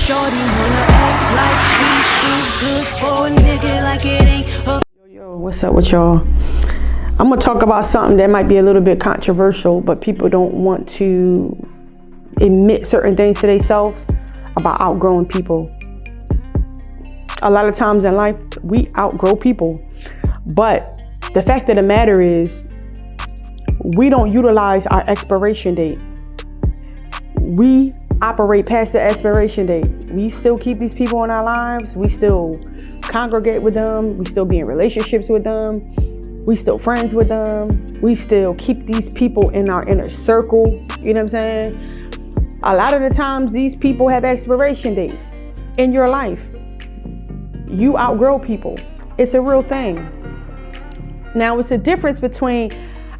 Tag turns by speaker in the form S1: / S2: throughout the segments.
S1: Shorty wanna act like she too good for a nigga like it ain't her.
S2: Yo, what's up with y'all? I'm gonna talk about something that might be a little bit controversial, but people don't want to admit certain things to themselves about outgrowing people. A lot of times in life, we outgrow people, but the fact of the matter is, we don't utilize our expiration date. We operate past the expiration date. We still keep these people in our lives. We still congregate with them. We still be in relationships with them. We still friends with them. We still keep these people in our inner circle. You know what I'm saying? A lot of the times these people have expiration dates in your life. You outgrow people. It's a real thing. Now, it's a difference between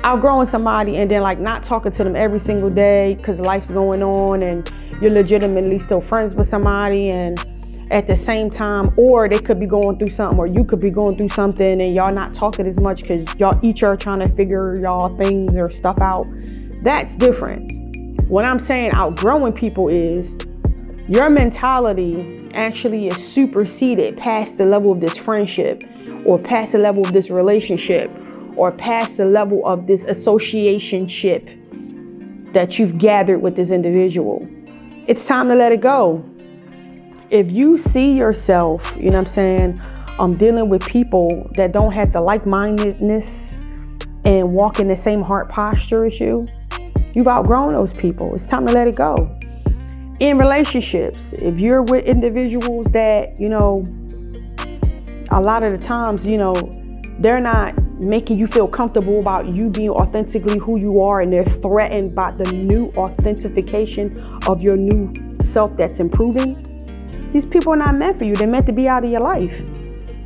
S2: outgrowing somebody and then like not talking to them every single day because life's going on and you're legitimately still friends with somebody, and at the same time, or they could be going through something, or you could be going through something and y'all not talking as much because y'all each are trying to figure y'all things or stuff out. That's different. What I'm saying outgrowing people is your mentality actually is superseded past the level of this friendship, or past the level of this relationship, or past the level of this associationship that you've gathered with this individual. It's time to let it go. If you see yourself, you know what I'm saying, dealing with people that don't have the like-mindedness and walk in the same heart posture as you, you've outgrown those people. It's time to let it go. In relationships, if you're with individuals that, you know, a lot of the times, you know, they're not making you feel comfortable about you being authentically who you are, and they're threatened by the new authentication of your new self that's improving, these people are not meant for you. They're meant to be out of your life.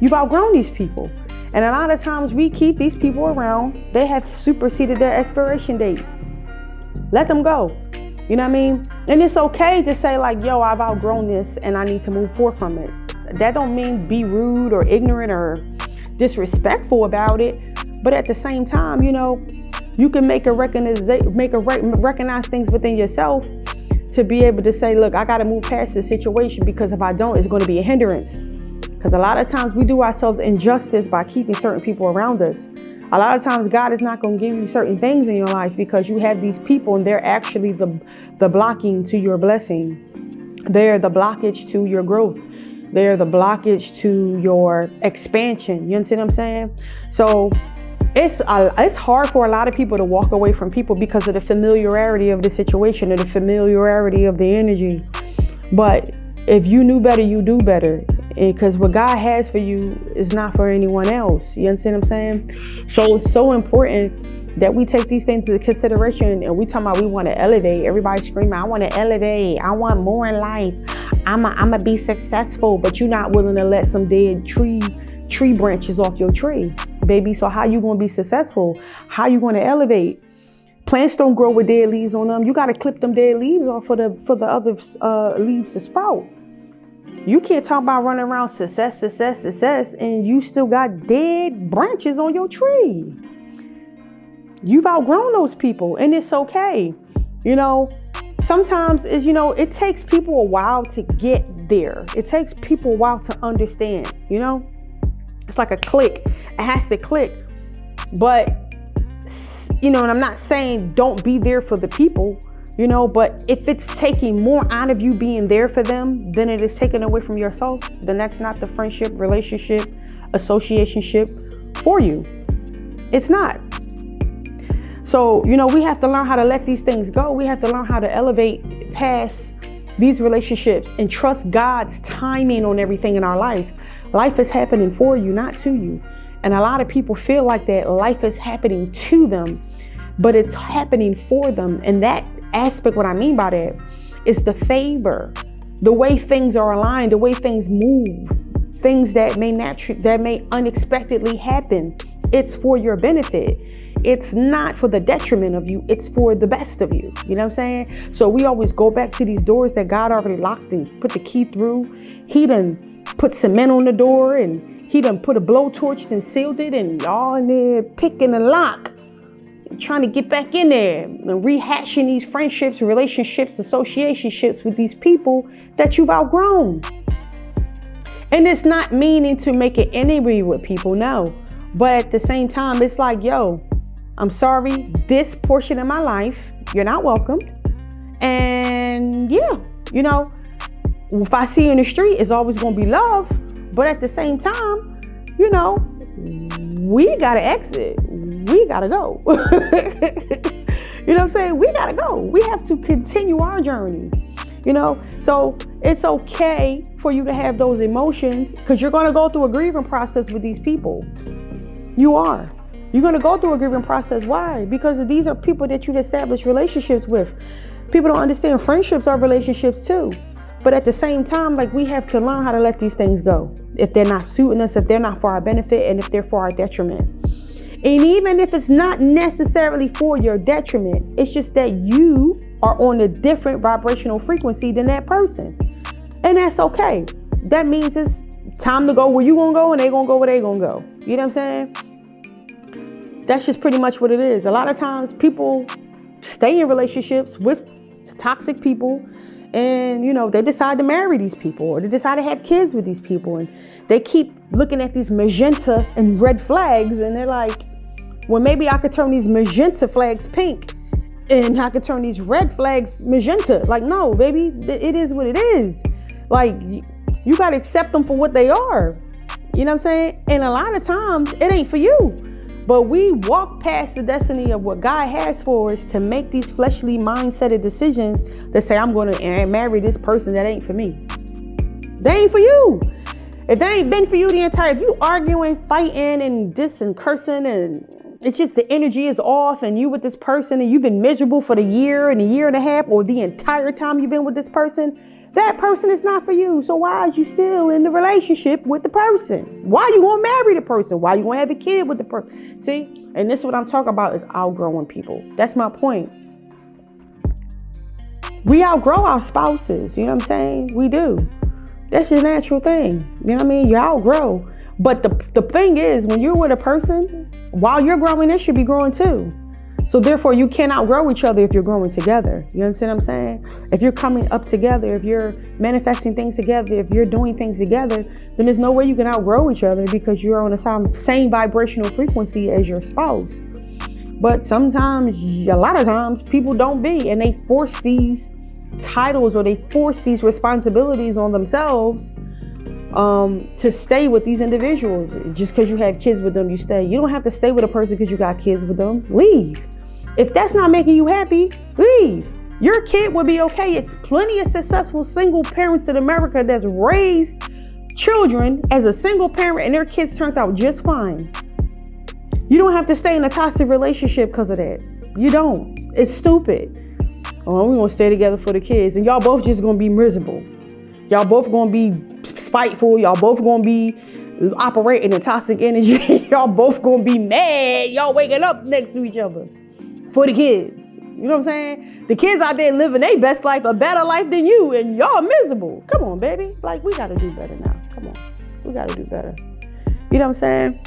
S2: You've outgrown these people. And a lot of times we keep these people around. They have superseded their expiration date. Let them go. You know what I mean? And it's okay to say like, yo, I've outgrown this and I need to move forward from it. That don't mean be rude or ignorant or disrespectful about it. But at the same time, you know, you can recognize things within yourself to be able to say, look, I got to move past this situation, because if I don't, it's going to be a hindrance. Because a lot of times we do ourselves injustice by keeping certain people around us. A lot of times God is not going to give you certain things in your life because you have these people and they're actually the blocking to your blessing. They're the blockage to your growth. They're the blockage to your expansion. You understand what I'm saying? So it's hard for a lot of people to walk away from people because of the familiarity of the situation, or the familiarity of the energy. But if you knew better, you do better. Because what God has for you is not for anyone else. You understand what I'm saying? So it's so important that we take these things into consideration. And we talking about we want to elevate. Everybody screaming, I want to elevate. I want more in life. I'm a be successful. But you're not willing to let some dead tree branches off your tree, baby. So how you going to be successful? How you going to elevate? Plants don't grow with dead leaves on them. You got to clip them dead leaves off for the other leaves to sprout. You can't talk about running around success, and you still got dead branches on your tree. You've outgrown those people, and it's okay. You know, sometimes it takes people a while to get there. It takes people a while to understand, you know? It's like a click. It has to click. But, you know, and I'm not saying don't be there for the people, you know, but if it's taking more out of you being there for them than it is taken away from yourself, then that's not the friendship, relationship, associationship for you. It's not. So, you know, we have to learn how to let these things go. We have to learn how to elevate past these relationships and trust God's timing on everything in our life. Life is happening for you, not to you. And a lot of people feel like that life is happening to them, but it's happening for them. And that aspect, what I mean by that, is the favor, the way things are aligned, the way things move, things that may unexpectedly happen. It's for your benefit. It's not for the detriment of you. It's for the best of you. You know what I'm saying? So we always go back to these doors that God already locked and put the key through. He done put cement on the door, and he done put a blowtorch and sealed it, and y'all in there picking the lock. trying to get back in there and rehashing these friendships, relationships, associationships with these people that you've outgrown. And it's not meaning to make an enemy with people, no. But at the same time, it's like, yo, I'm sorry, this portion of my life, you're not welcome. And yeah, you know, if I see you in the street, it's always going to be love. But at the same time, you know, we got to exit. We got to go. You know what I'm saying? We got to go. We have to continue our journey, you know? So it's okay for you to have those emotions because you're going to go through a grieving process with these people. You are. You're going to go through a grieving process. Why? Because these are people that you've established relationships with. People don't understand friendships are relationships too. But at the same time, like, we have to learn how to let these things go. If they're not suiting us, if they're not for our benefit, and if they're for our detriment. And even if it's not necessarily for your detriment, it's just that you are on a different vibrational frequency than that person. And that's okay. That means it's time to go where you gonna go and they gonna go where they gonna go. You know what I'm saying? That's just pretty much what it is. A lot of times people stay in relationships with toxic people and, you know, they decide to marry these people or they decide to have kids with these people. And they keep looking at these magenta and red flags and they're like, well, maybe I could turn these magenta flags pink and I could turn these red flags magenta. Like, no, baby, it is what it is. Like, you got to accept them for what they are. You know what I'm saying? And a lot of times it ain't for you. But we walk past the destiny of what God has for us to make these fleshly mindseted decisions that say, I'm going to marry this person that ain't for me. They ain't for you. If they ain't been for you the entire, if you arguing, fighting and this and cursing and it's just the energy is off and you with this person and you've been miserable for the year and a year and a half or the entire time you've been with this person, that person is not for you. So why are you still in the relationship with the person? Why are you going to marry the person? Why are you going to have a kid with the person? See, and this is what I'm talking about is outgrowing people. That's my point. We outgrow our spouses. You know what I'm saying? We do. That's your natural thing. You know what I mean? You outgrow. But the thing is, when you're with a person, while you're growing, they should be growing too. So therefore, you can't outgrow each other if you're growing together. You understand what I'm saying? If you're coming up together, if you're manifesting things together, if you're doing things together, then there's no way you can outgrow each other because you're on the same vibrational frequency as your spouse. But sometimes, a lot of times, people don't be, and they force these titles or they force these responsibilities on themselves to stay with these individuals. Just because you have kids with them, you stay. You don't have to stay with a person because you got kids with them. Leave. If that's not making you happy, leave. Your kid would be okay. It's plenty of successful single parents in America that's raised children as a single parent and their kids turned out just fine. You don't have to stay in a toxic relationship because of that. You don't. It's stupid. Oh, we're going to stay together for the kids. And y'all both just going to be miserable. Y'all both going to be spiteful. Y'all both going to be operating in toxic energy. Y'all both going to be mad. Y'all waking up next to each other for the kids. You know what I'm saying? The kids out there living their best life, a better life than you, and y'all miserable. Come on, baby. Like, we got to do better now. Come on. We got to do better. You know what I'm saying?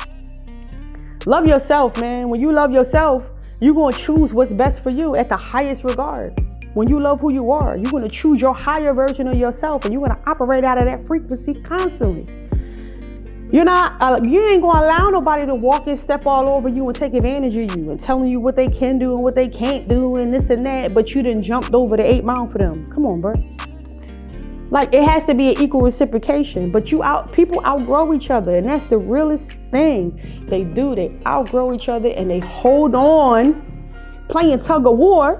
S2: Love yourself, man. When you love yourself, you're going to choose what's best for you at the highest regard. When you love who you are, you're going to choose your higher version of yourself and you're going to operate out of that frequency constantly. You ain't going to allow nobody to walk and step all over you and take advantage of you and telling you what they can do and what they can't do and this and that, but you done jumped over the 8 Mile for them. Come on, bro. Like, it has to be an equal reciprocation, but people outgrow each other, and that's the realest thing. They do. They outgrow each other and they hold on, playing tug of war,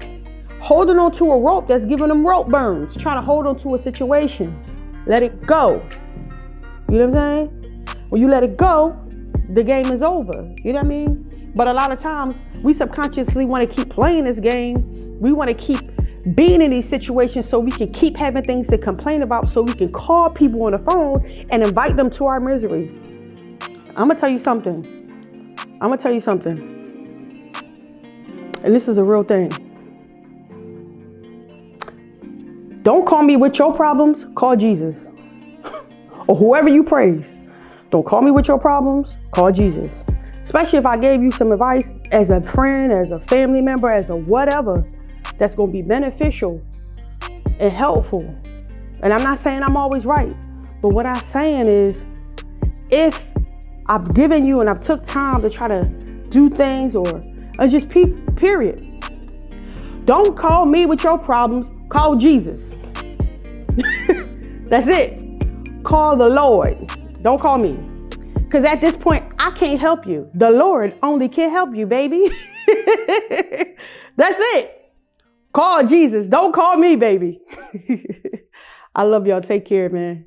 S2: holding on to a rope that's giving them rope burns, trying to hold on to a situation. Let it go. You know what I'm saying? When you let it go, the game is over. You know what I mean? But a lot of times we subconsciously want to keep playing this game. We want to keep being in these situations so we can keep having things to complain about, so we can call people on the phone and invite them to our misery. I'm going to tell you something. And this is a real thing. Don't call me with your problems, call Jesus. Or whoever you praise. Don't call me with your problems, call Jesus. Especially if I gave you some advice as a friend, as a family member, as a whatever, that's going to be beneficial and helpful. And I'm not saying I'm always right, but what I'm saying is, if I've given you and I've took time to try to do things or just period. Don't call me with your problems. Call Jesus. That's it. Call the Lord. Don't call me. Because at this point, I can't help you. The Lord only can help you, baby. That's it. Call Jesus. Don't call me, baby. I love y'all. Take care, man.